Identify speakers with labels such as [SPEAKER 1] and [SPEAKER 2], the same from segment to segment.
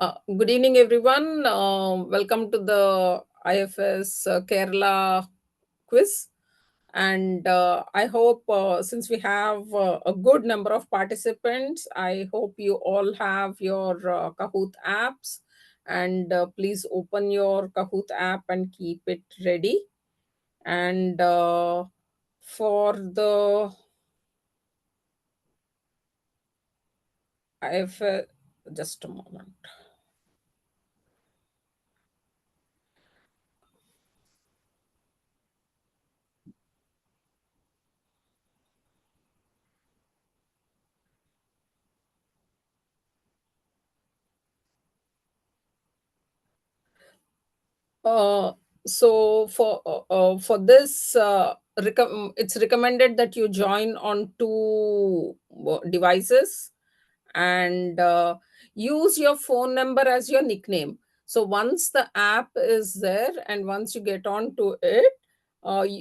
[SPEAKER 1] Good evening, everyone. Welcome to the IFS Kerala quiz. And I hope, since we have a good number of participants, I hope you all have your Kahoot apps. And please open your Kahoot app and keep it ready. And for the IFS, just a moment. Uh, so for this, it's recommended that you join on two devices and use your phone number as your nickname. So once the app is there and once you get on to it,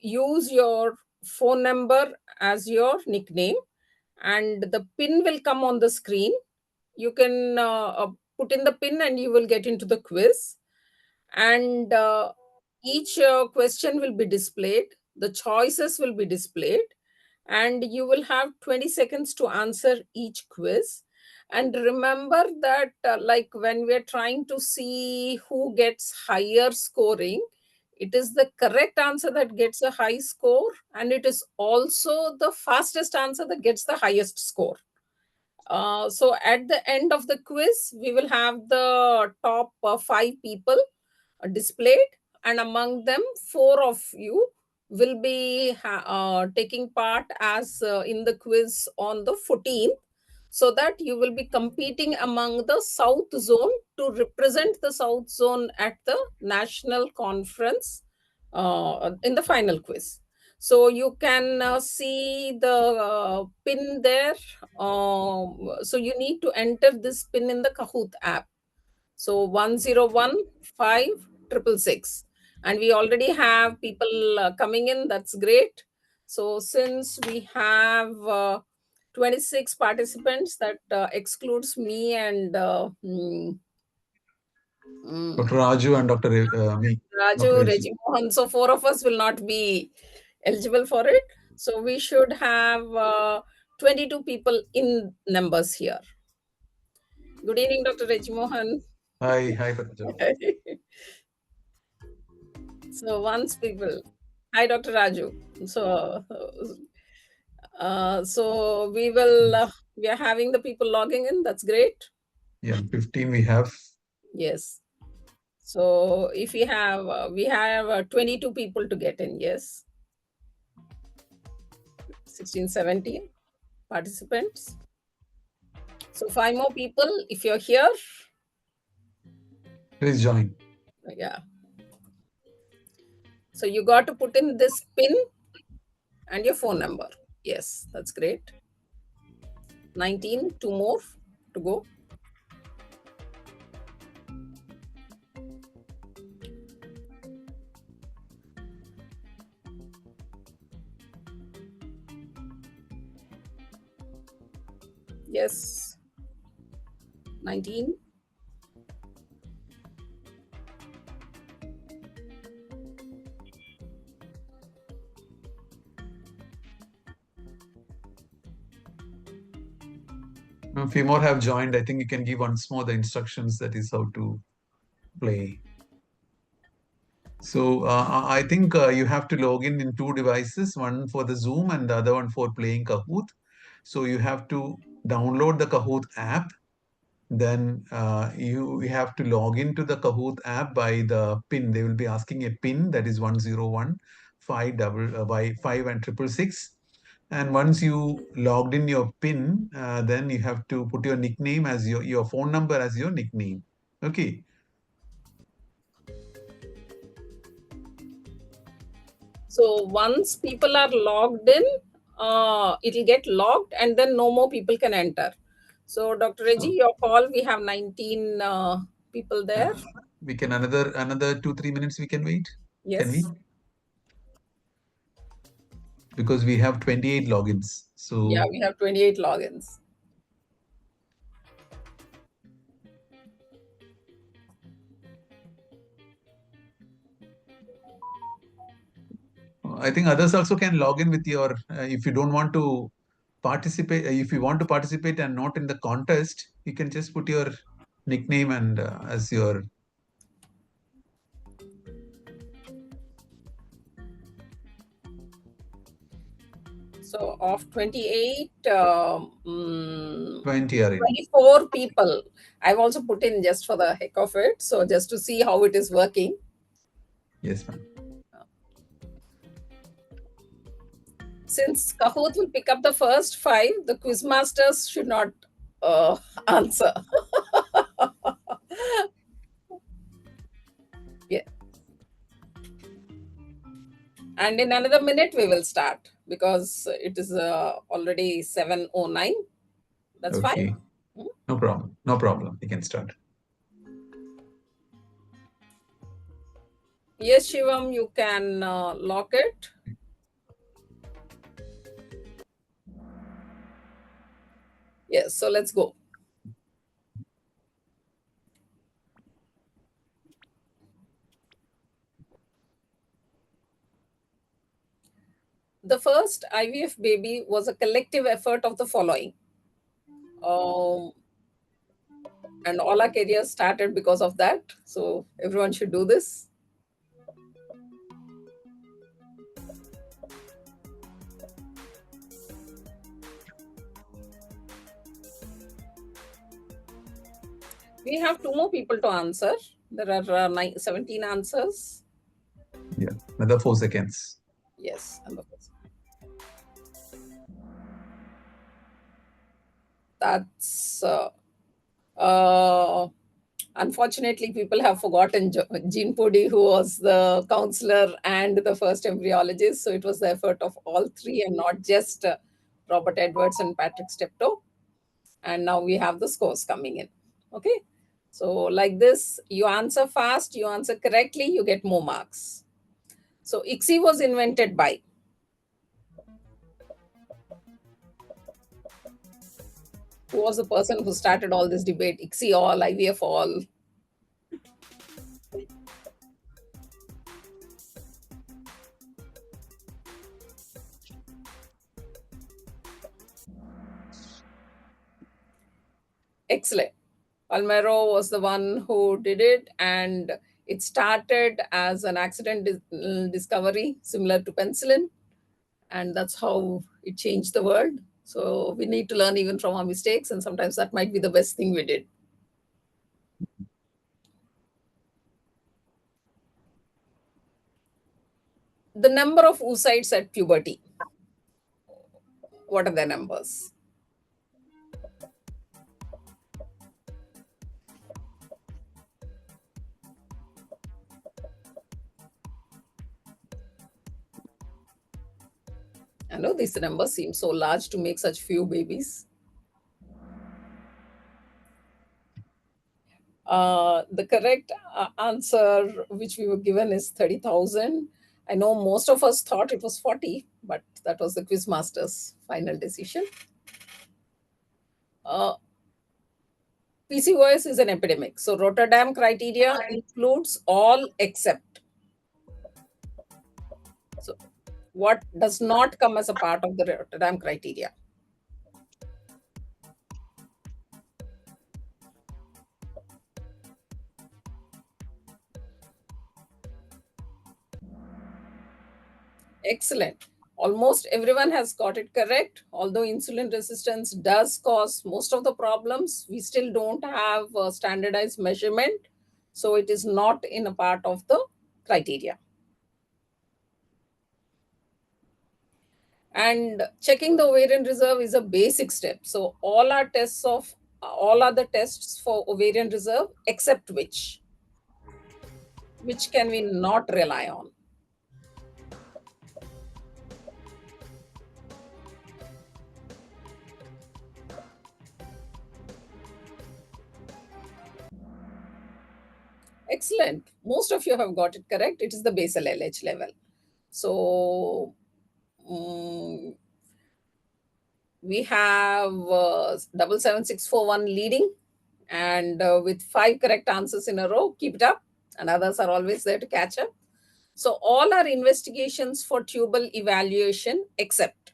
[SPEAKER 1] use your phone number as your nickname, and the pin will come on the screen. You can put in the pin and you will get into the quiz, and each question will be displayed, the choices will be displayed, and you will have 20 seconds to answer each quiz. And remember that, like when we're trying to see who gets higher scoring, it is the correct answer that gets a high score, and it is also the fastest answer that gets the highest score. So at the end of the quiz, we will have the top five people displayed, and among them, four of you will be taking part as in the quiz on the 14th, so that you will be competing among the South Zone to represent the South Zone at the national conference in the final quiz. So you can see the pin there. So you need to enter this pin in the Kahoot app. So 1015666. And we already have people coming in. That's great. So since we have 26 participants, that excludes me and
[SPEAKER 2] Dr. Raju and Dr.
[SPEAKER 1] Raju,
[SPEAKER 2] Reggie.
[SPEAKER 1] Reggie Mohan. So four of us will not be eligible for it. So we should have 22 people in numbers here. Good evening, Dr. Reggie Mohan.
[SPEAKER 2] Hi, Raju.
[SPEAKER 1] So once people, hi Dr. Raju. So, so we are having the people logging in. That's great.
[SPEAKER 2] Yeah, 15 we have.
[SPEAKER 1] Yes. So if we have 22 people to get in. Yes. 16, 17 participants. So five more people. If you're here,
[SPEAKER 2] Please join.
[SPEAKER 1] yeah. So you got to put in this pin and your phone number. Yes, that's great. 19, two more to go. Yes. 19.
[SPEAKER 2] A few more have joined. I think you can give once more the instructions, that is how to play. So I think you have to log in two devices, one for the Zoom and the other one for playing Kahoot. So you have to download the Kahoot app. Then you have to log into the Kahoot app by the pin. They will be asking a pin, that is 101 5 by 5 and 666. And once you logged in your pin, then you have to put your nickname as your phone number as your nickname. Okay.
[SPEAKER 1] So once people are logged in, it'll get logged and then no more people can enter. So Dr. Reggie, your call, we have 19 people there.
[SPEAKER 2] We can another 2-3 minutes we can wait. Can we?
[SPEAKER 1] Yes.
[SPEAKER 2] Because we have 28 logins.
[SPEAKER 1] Yeah,
[SPEAKER 2] So
[SPEAKER 1] we have 28 logins.
[SPEAKER 2] I think others also can log in with your, if you don't want to participate, if you want to participate and not in the contest, you can just put your nickname and as your.
[SPEAKER 1] So of 28,
[SPEAKER 2] 20 are in.
[SPEAKER 1] 24 people. I've also put in just for the heck of it. So just to see how it is working.
[SPEAKER 2] Yes, ma'am.
[SPEAKER 1] Since Kahoot will pick up the first 5, the quizmasters should not answer. Yeah. And in another minute, we will start because it is already 7:09. That's
[SPEAKER 2] Okay.
[SPEAKER 1] fine.
[SPEAKER 2] No problem. No problem. You can start.
[SPEAKER 1] Yes, Shivam, you can lock it. Yes, so let's go. The first IVF baby was a collective effort of the following. Um, and all our careers started because of that. So everyone should do this. We have 2 more people to answer. There are 17 answers.
[SPEAKER 2] Yeah. Another 4 seconds.
[SPEAKER 1] Yes. And that's unfortunately, people have forgotten Jean Pudi, who was the counselor and the first embryologist. So it was the effort of all 3 and not just Robert Edwards and Patrick Steptoe. And now we have the scores coming in. Okay. So like this, you answer fast, you answer correctly, you get more marks. So ICSI was invented by. Who was the person who started all this debate? ICSI all, IVF all. Excellent. Palmero was the one who did it, and it started as an accident discovery similar to penicillin, and that's how it changed the world. So we need to learn even from our mistakes, and sometimes that might be the best thing we did. The number of oocytes at puberty. What are the numbers? I know these numbers seem so large to make such few babies. The correct answer which we were given is 30,000. I know most of us thought it was 40, but that was the quizmaster's final decision. PCOS is an epidemic. So Rotterdam criteria includes all except. So what does not come as a part of the Rotterdam criteria? Excellent. Almost everyone has got it correct. Although insulin resistance does cause most of the problems, we still don't have a standardized measurement. So it is not in a part of the criteria. And checking the ovarian reserve is a basic step. So all our tests of all other tests for ovarian reserve, except which can we not rely on? Excellent. Most of you have got it correct. It is the basal LH level. So we have 77641 leading, and with 5 correct answers in a row. Keep it up, and others are always there to catch up. So all are investigations for tubal evaluation except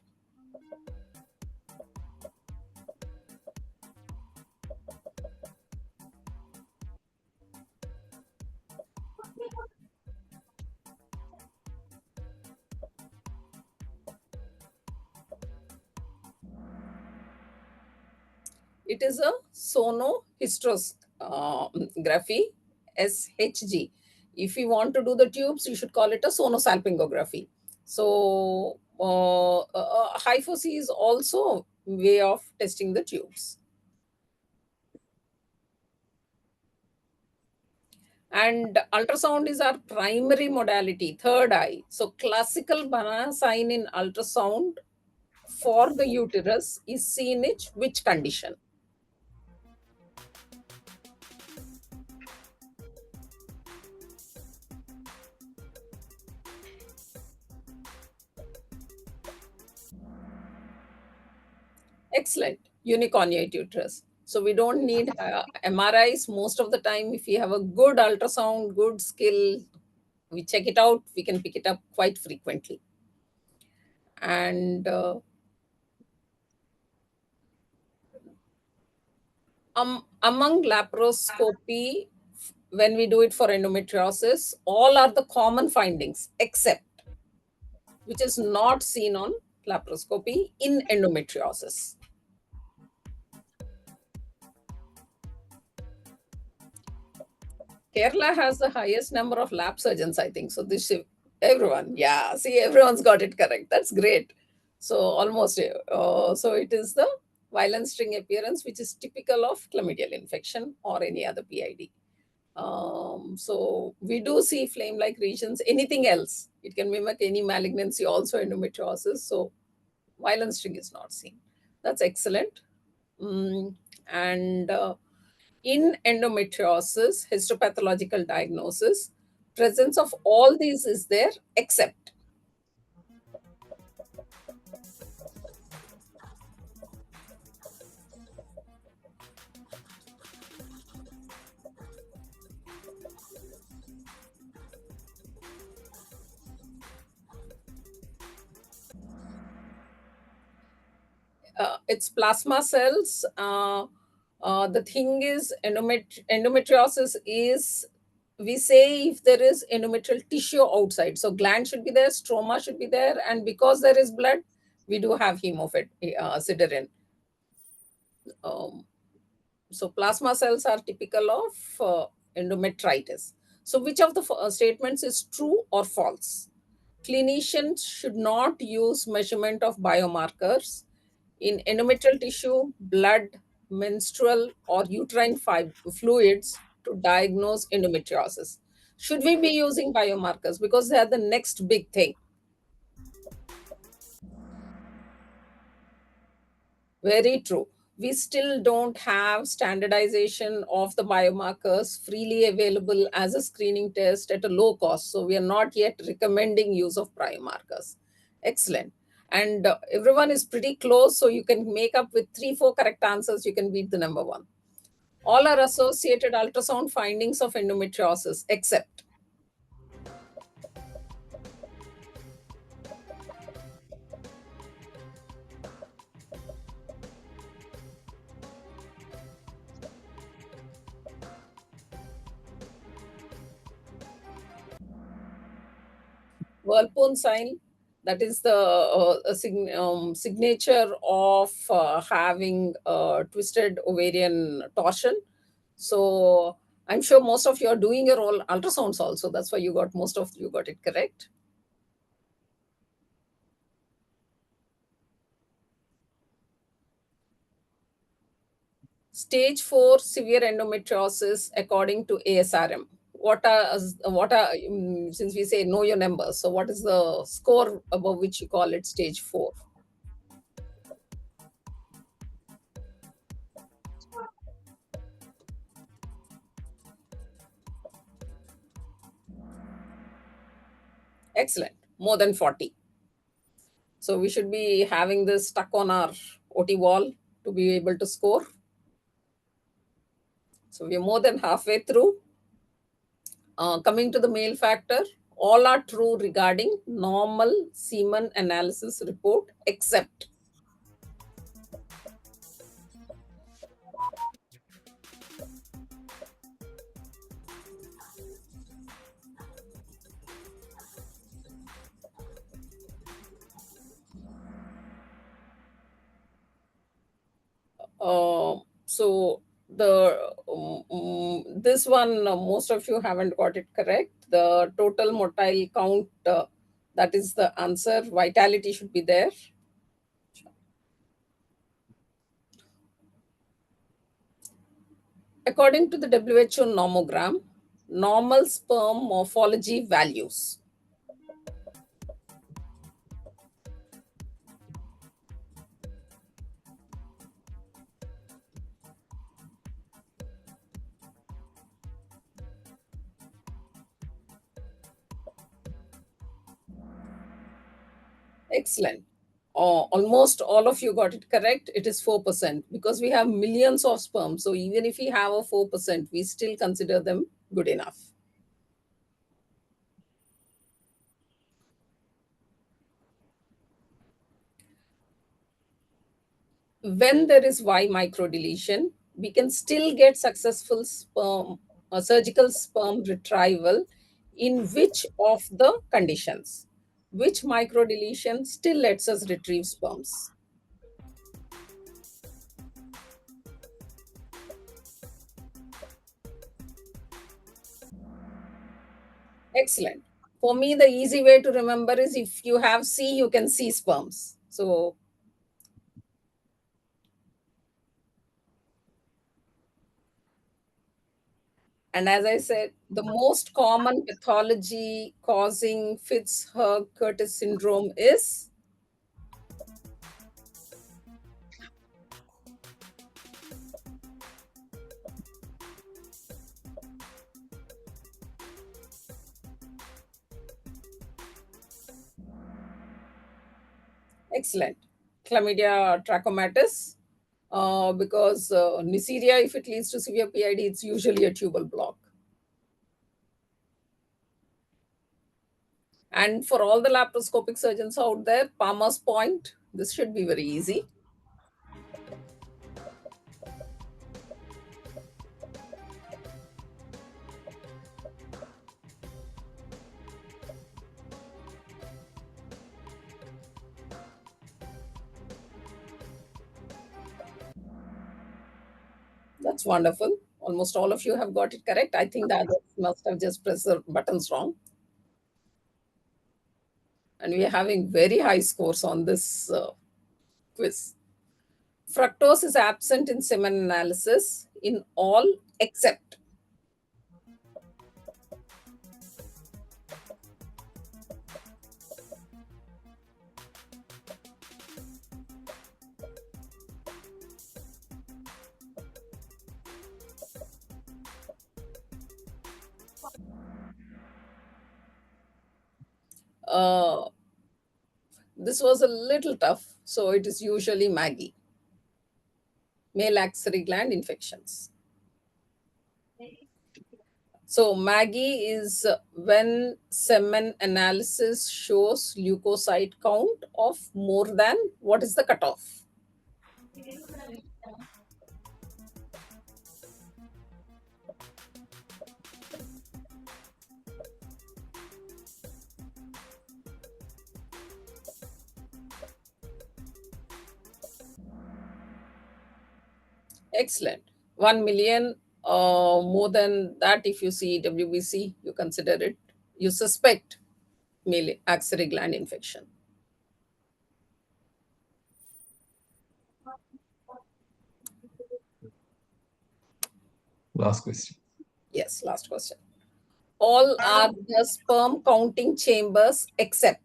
[SPEAKER 1] it is a sonohysterography, SHG. If you want to do the tubes, you should call it a sonosalpingography. So hypophy is also way of testing the tubes. And ultrasound is our primary modality, third eye. So classical banana sign in ultrasound for the uterus is seen in which condition? Excellent. Unicornuate uterus. So we don't need MRIs most of the time. If we have a good ultrasound, good skill, we check it out, we can pick it up quite frequently. And among laparoscopy, when we do it for endometriosis, all are the common findings except which is not seen on laparoscopy in endometriosis. Kerala has the highest number of lap surgeons, I think. So this everyone, yeah. See, everyone's got it correct. That's great. So almost, so it is the violent string appearance, which is typical of chlamydial infection or any other PID. So we do see flame-like regions. Anything else, it can mimic any malignancy, also endometriosis. So violent string is not seen. That's excellent. Mm, and in endometriosis, histopathological diagnosis, presence of all these is there except it's plasma cells. The thing is, endometriosis is, we say if there is endometrial tissue outside, so gland should be there, stroma should be there, and because there is blood, we do have hemosiderin. Um, so plasma cells are typical of endometritis. So which of the statements is true or false? Clinicians should not use measurement of biomarkers in endometrial tissue, blood, menstrual, or uterine fluids to diagnose endometriosis. Should we be using biomarkers? Because they are the next big thing. Very true. We still don't have standardization of the biomarkers freely available as a screening test at a low cost. So we are not yet recommending use of biomarkers. Excellent. And everyone is pretty close. So you can make up with 3, 4 correct answers. You can beat the number one. All are associated ultrasound findings of endometriosis, except Whirlpool sign, that is the signature of having twisted ovarian torsion. So I'm sure most of you are doing your all ultrasounds also. That's why most of you got it correct. Stage 4 severe endometriosis according to ASRM. Since we say know your numbers, so what is the score above which you call it stage 4? Excellent, more than 40. So we should be having this stuck on our OT wall to be able to score. So we're more than halfway through. Coming to the male factor, All are true regarding normal semen analysis report, except so the this one, most of you haven't got it correct. The total motile count, that is the answer. Vitality should be there. According to the WHO nomogram, normal sperm morphology values. Excellent. Almost all of you got it correct. It is 4% because we have millions of sperm. So even if we have a 4%, we still consider them good enough. When there is Y microdeletion, we can still get successful sperm, surgical sperm retrieval in which of the conditions? Which microdeletion still lets us retrieve sperms? Excellent. For me, the easy way to remember is if you have C, you can see sperms. So, and as I said, the most common pathology causing Fitzhugh-Curtis syndrome is excellent. Chlamydia trachomatis, because Neisseria, if it leads to severe PID, it's usually a tubal block. And for all the laparoscopic surgeons out there, Palmer's point, this should be very easy. That's wonderful. Almost all of you have got it correct. I think the others must have just pressed the buttons wrong. And we are having very high scores on this quiz. Fructose is absent in semen analysis in all except. Uh, this was a little tough, so it is usually Maggie, male axillary gland infections. So Maggie is when semen analysis shows leukocyte count of more than, what is the cutoff? Excellent. 1 million, more than that, if you see WBC, you consider it, you suspect male axillary gland infection.
[SPEAKER 2] Last question.
[SPEAKER 1] Yes, last question. All are the sperm counting chambers except.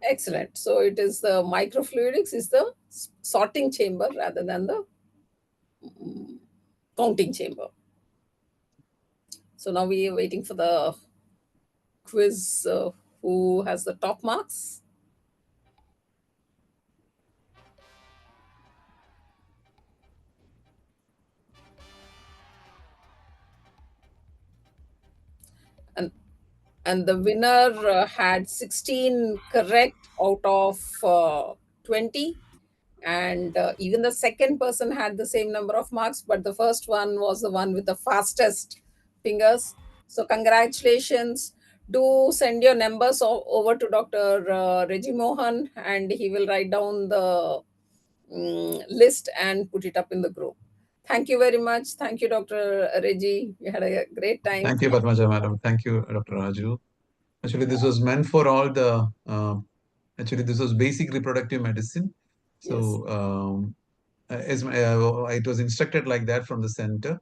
[SPEAKER 1] Excellent. So it is the microfluidics is the sorting chamber rather than the counting chamber. So now we are waiting for the quiz. Who has the top marks? And the winner had 16 correct out of 20, and even the second person had the same number of marks, but the first one was the one with the fastest fingers. So congratulations. Do send your numbers over to Dr. Reggie Mohan, and he will write down the list and put it up in the group. Thank you very much. Thank you, Dr. Reggie. We had a great time.
[SPEAKER 2] Thank you, Padmaja madam. Thank you, Dr. Raju. Actually, this was meant for all the, actually, this was basic reproductive medicine. So, it was instructed like that from the center.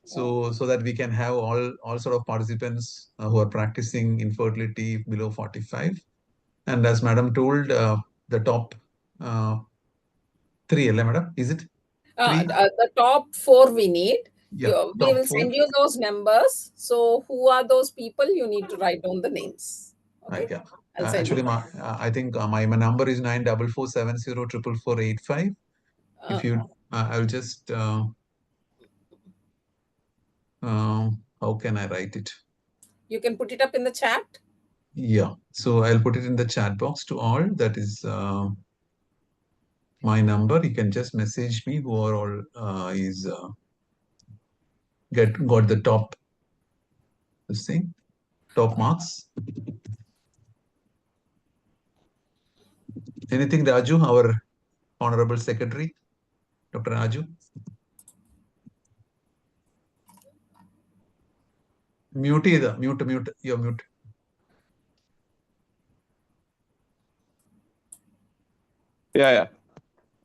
[SPEAKER 2] So that we can have all sort of participants who are practicing infertility below 45. And as madam told, the top three, madam, is it?
[SPEAKER 1] The top 4 we need.
[SPEAKER 2] Yeah,
[SPEAKER 1] We will send you those numbers. So who are those people? You need to write down the names. Okay.
[SPEAKER 2] Yeah.
[SPEAKER 1] Actually,
[SPEAKER 2] I think my number is 9447044485. If you, I'll just, how can I write it?
[SPEAKER 1] You can put it up in the chat.
[SPEAKER 2] Yeah. So I'll put it in the chat box to all. That is my number. You can just message me who are all is got the top this thing, top marks. Anything, Raju, our Honorable Secretary, Dr. Raju? Mute either. Mute. You're mute.
[SPEAKER 3] Yeah.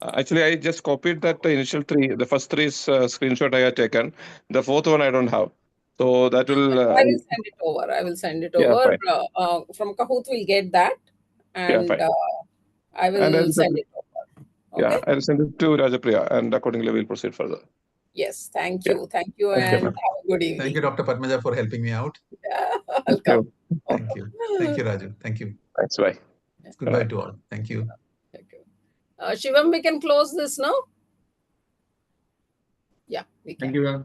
[SPEAKER 3] Actually, I just copied that initial 3. The first 3 is screenshot I had taken. The 4th one I don't have. So that will.
[SPEAKER 1] I will send it over.
[SPEAKER 3] Yeah,
[SPEAKER 1] from Kahoot, we'll get that. And
[SPEAKER 3] yeah,
[SPEAKER 1] I will send it over. Okay?
[SPEAKER 3] Yeah, I'll send it to Rajapriya, and accordingly we'll proceed further.
[SPEAKER 1] Yes, thank you. Thank you, and have a good evening.
[SPEAKER 2] Thank you, Dr. Padmaja, for helping me out.
[SPEAKER 1] Yeah, welcome.
[SPEAKER 2] Thank you. Thank you, Raju. Thank you.
[SPEAKER 3] Thanks, bye.
[SPEAKER 2] Goodbye to all. Thank you.
[SPEAKER 1] Thank you. Shivam, we can close this now? Yeah, we can.
[SPEAKER 4] Thank you.